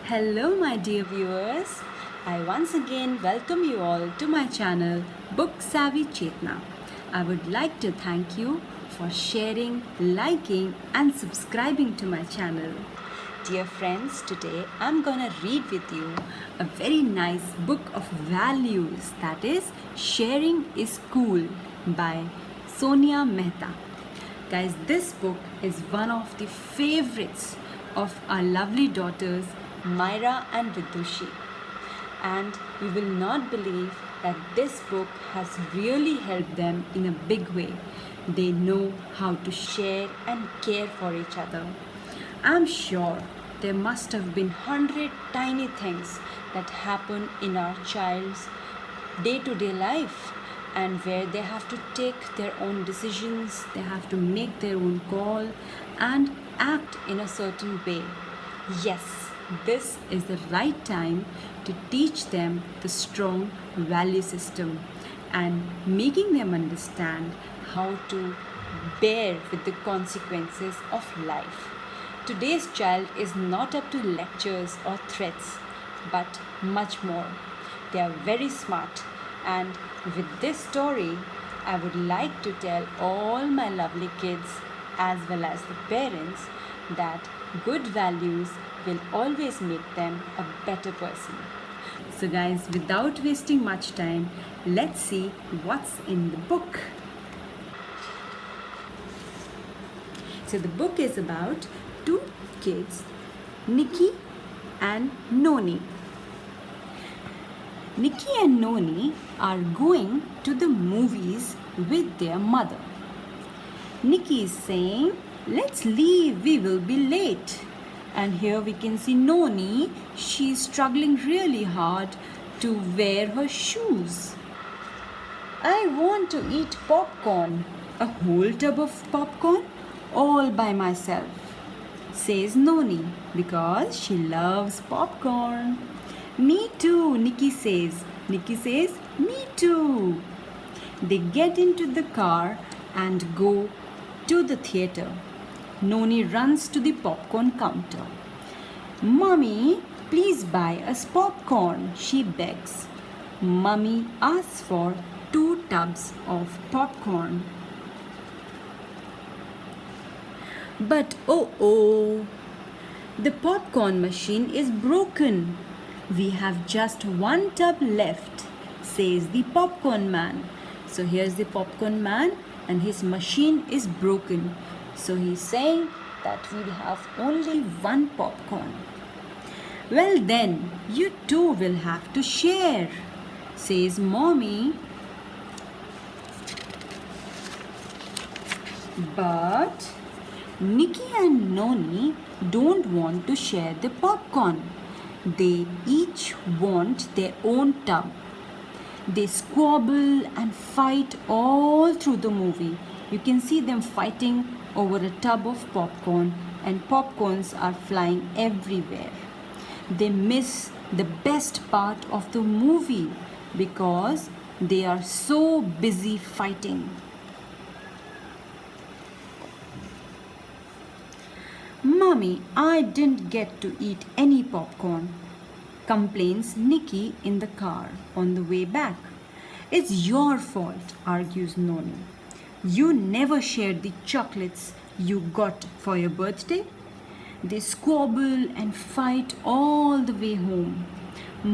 Hello, my dear viewers. I once again welcome you all to my channel Book Savvy Chetna. I would like to thank you for sharing, liking, and subscribing to my channel. Dear friends, today I'm gonna read with you a very nice book of values, that is Sharing is Cool by Sonia Mehta. Guys, this book is one of the favorites of our lovely daughters Myra and Vidushi. And you will not believe that this book has really helped them in a big way. They know how to share and care for each other. I'm sure there must have been 100 tiny things that happen in our child's day-to-day life, and where they have to take their own decisions, they have to make their own call and act in a certain way. Yes, this is the right time to teach them the strong value system and making them understand how to bear with the consequences of life. Today's child is not up to lectures or threats, but much more. They are very smart, and with this story, I would like to tell all my lovely kids as well as the parents that good values will always make them a better person. So guys, without wasting much time, let's see what's in the book. So the book is about two kids, Nikki and Noni. Nikki and Noni are going to the movies with their mother. Nikki is saying, "Let's leave, we will be late." And here we can see Noni, she's struggling really hard to wear her shoes. "I want to eat popcorn." "A whole tub of popcorn? All by myself," says Noni, because she loves popcorn. "Me too," Nikki says. Nikki says, "Me too." They get into the car and go to the theater. Noni runs to the popcorn counter. "Mommy, please buy us popcorn," she begs. Mommy asks for 2 tubs of popcorn. But oh, the popcorn machine is broken. "We have just 1 tub left," says the popcorn man. So here's the popcorn man, and his machine is broken. So he's saying that we'll have only 1 popcorn. "Well then, you two will have to share," says Mommy. But Nikki and Noni don't want to share the popcorn. They each want their own tub. They squabble and fight all through the movie. You can see them fighting over a tub of popcorn, and popcorns are flying everywhere. They miss the best part of the movie because they are so busy fighting. "Mommy, I didn't get to eat any popcorn," complains Nikki in the car on the way back. "It's your fault," argues Noni. "You never shared the chocolates you got for your birthday." They squabble and fight all the way home.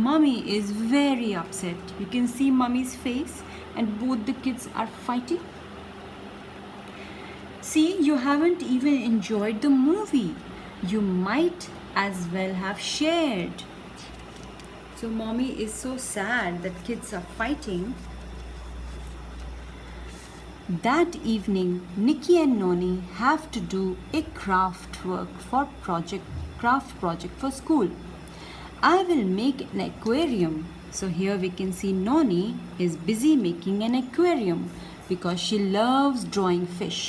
Mummy is very upset. You can see Mummy's face, and both the kids are fighting. "See, you haven't even enjoyed the movie. You might as well have shared." So Mommy is so sad that kids are fighting. That evening, Nikki and Noni have to do a craft project for school. "I will make an aquarium." So here we can see Noni is busy making an aquarium because she loves drawing fish.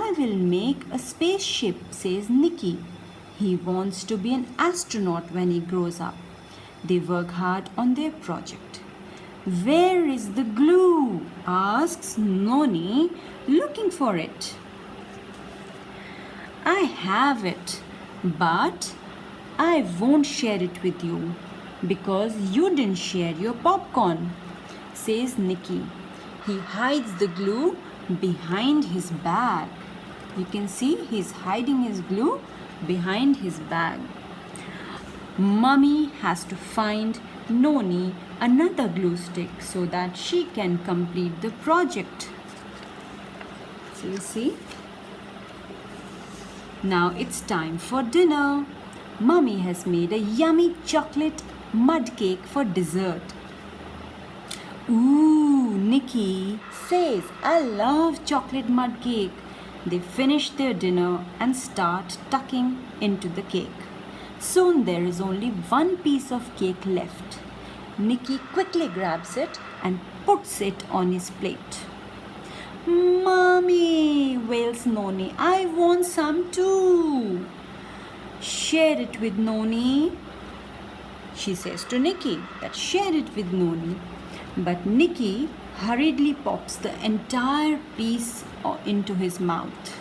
"I will make a spaceship," says Nikki. He wants to be an astronaut when he grows up. They work hard on their project. "Where is the glue?" asks Noni, looking for it. "I have it, but I won't share it with you because you didn't share your popcorn, says Nicky. He hides the glue behind his bag. You can see he's hiding his glue behind his bag. Mummy has to find Noni another glue stick so that she can complete the project. So you see? Now it's time for dinner. Mummy has made a yummy chocolate mud cake for dessert. Ooh, Nicky says, I love chocolate mud cake. They finish their dinner and start tucking into the cake. Soon there is only one piece of cake left. Nicky quickly grabs it and puts it on his plate. Mommy, wails Noni, I want some too. Share it with Noni. She says to Nicky that share it with Noni. But Nicky hurriedly pops the entire piece into his mouth.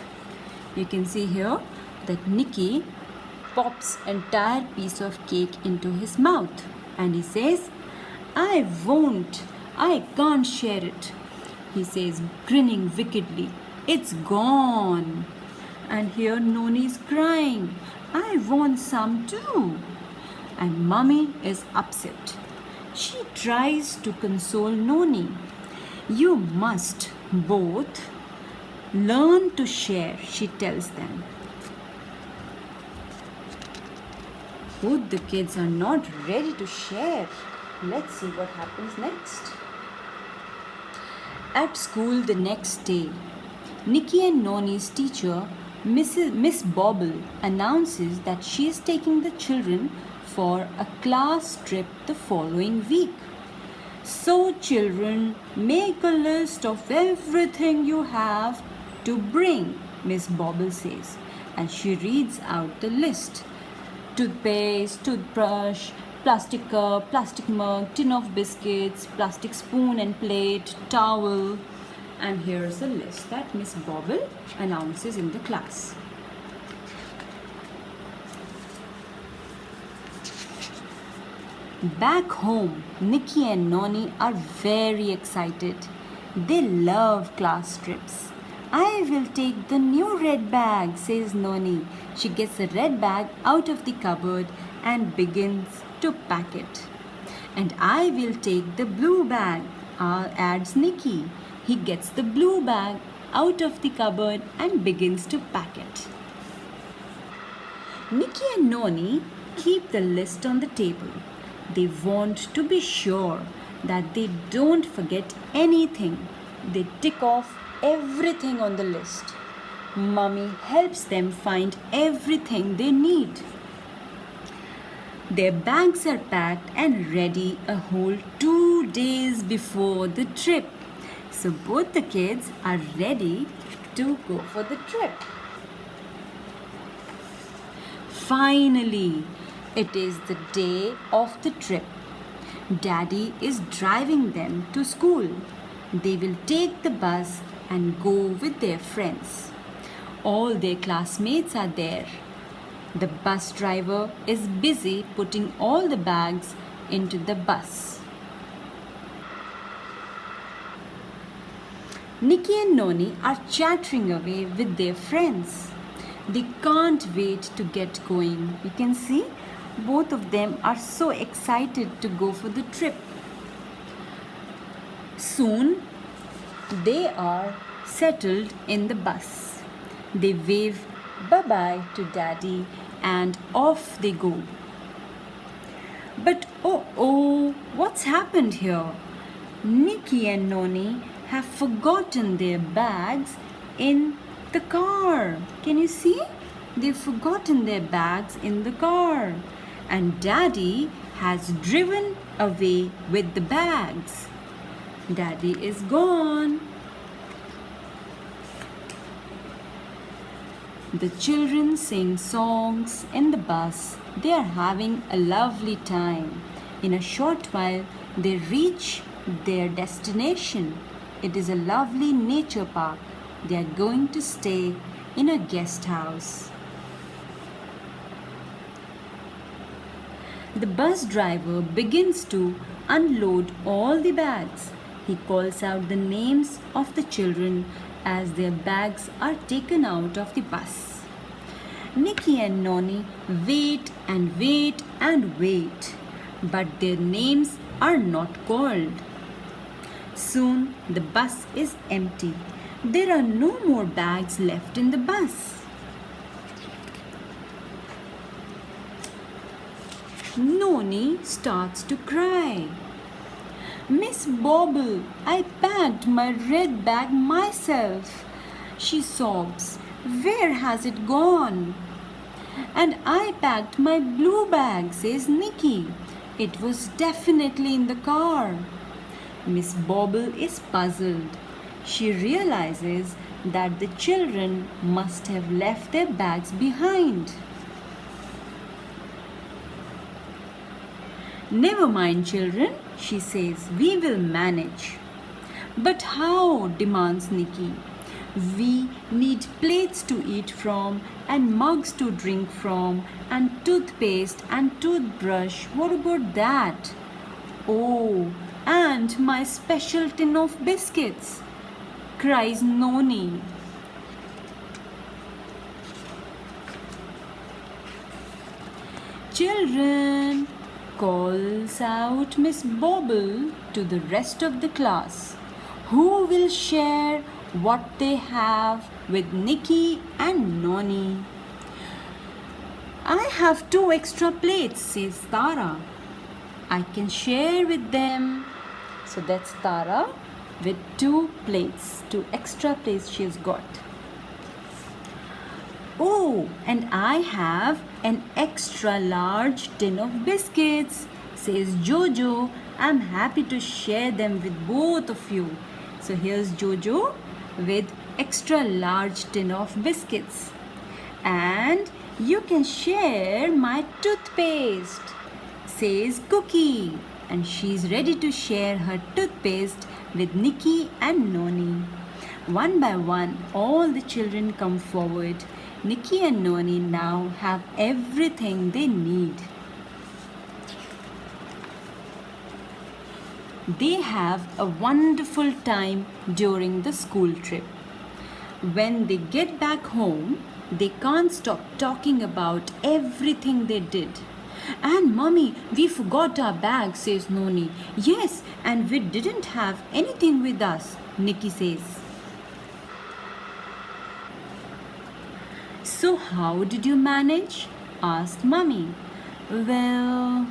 You can see here that Nicky pops entire piece of cake into his mouth and he says, I can't share it. He says, grinning wickedly, it's gone. And here Noni is crying, I want some too. And Mummy is upset. She tries to console Noni. You must both learn to share, she tells them. Both the kids are not ready to share. Let's see what happens next. At school the next day, Nicky and Noni's teacher, Miss Bobble, announces that she is taking the children for a class trip the following week. So children, make a list of everything you have to bring, Miss Bobble says, and she reads out the list. Toothpaste, toothbrush, plastic cup, plastic mug, tin of biscuits, plastic spoon and plate, towel. And here's a list that Miss Bobble announces in the class. Back home, Nicky and Noni are very excited. They love class trips. I will take the new red bag, says Noni. She gets the red bag out of the cupboard and begins to pack it. And I will take the blue bag, adds Nicky. He gets the blue bag out of the cupboard and begins to pack it. Nicky and Noni keep the list on the table. They want to be sure that they don't forget anything. They tick off everything on the list. Mummy helps them find everything they need. Their bags are packed and ready a whole 2 days before the trip. So both the kids are ready to go for the trip. Finally, it is the day of the trip. Daddy is driving them to school. They will take the bus and go with their friends. All their classmates are there. The bus driver is busy putting all the bags into the bus. Nicky and Noni are chattering away with their friends. They can't wait to get going. You can see both of them are so excited to go for the trip. Soon they are settled in the bus. They wave bye-bye to Daddy and off they go. But oh, what's happened here? Nicky and Noni have forgotten their bags in the car. Can you see? They've forgotten their bags in the car. And Daddy has driven away with the bags. Daddy is gone. The children sing songs in the bus. They are having a lovely time. In a short while, they reach their destination. It is a lovely nature park. They are going to stay in a guest house. The bus driver begins to unload all the bags. He calls out the names of the children as their bags are taken out of the bus. Nikki and Noni wait and wait and wait, but their names are not called. Soon the bus is empty. There are no more bags left in the bus. Noni starts to cry. Miss Bobble, I packed my red bag myself. She sobs. Where has it gone? And I packed my blue bag, says Nikki. It was definitely in the car. Miss Bobble is puzzled. She realizes that the children must have left their bags behind. Never mind, children, she says, we will manage. But how? Demands Nikki. We need plates to eat from and mugs to drink from and toothpaste and toothbrush. What about that? Oh, and my special tin of biscuits, cries Noni. Children, calls out Miss Bobble to the rest of the class. Who will share what they have with Nikki and Noni? I have 2 extra plates, says Tara. I can share with them. So that's Tara with 2 plates, 2 extra plates she has got. Oh, and I have an extra large tin of biscuits, says Jojo. I'm happy to share them with both of you. So here's Jojo with extra large tin of biscuits. And you can share my toothpaste, says Cookie. And she's ready to share her toothpaste with Nikki and Noni. One by one, all the children come forward. Nikki and Noni now have everything they need. They have a wonderful time during the school trip. When they get back home, they can't stop talking about everything they did. And Mommy, we forgot our bag, says Noni. Yes, and we didn't have anything with us, Nikki says. So how did you manage? Asked Mummy. Well,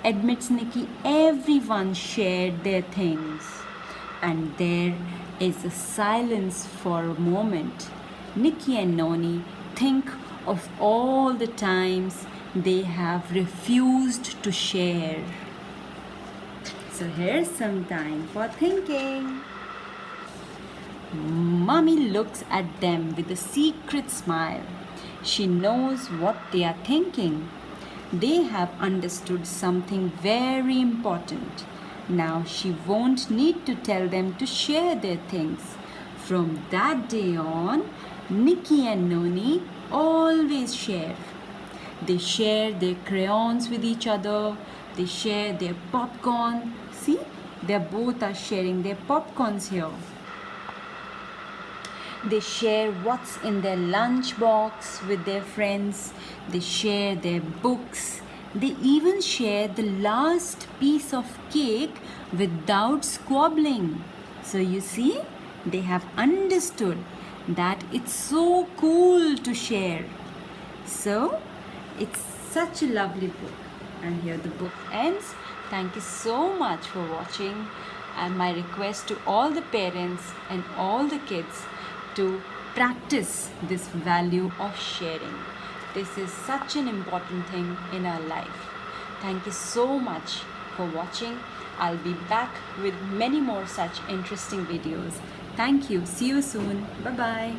admits Nikki, everyone shared their things. And there is a silence for a moment. Nikki and Noni think of all the times they have refused to share. So here's some time for thinking. Mummy looks at them with a secret smile. She knows what they are thinking. They have understood something very important. Now she won't need to tell them to share their things. From that day on, Nikki and Noni always share. They share their crayons with each other. They share their popcorn. See, they both are sharing their popcorns here. They share what's in their lunch box with their friends. They share their books. They even share the last piece of cake without squabbling. So you see, they have understood that it's so cool to share. So it's such a lovely book. And here the book ends. Thank you so much for watching. And my request to all the parents and all the kids to practice this value of sharing. This is such an important thing in our life. Thank you so much for watching. I'll be back with many more such interesting videos. Thank you. See you soon. Bye-bye.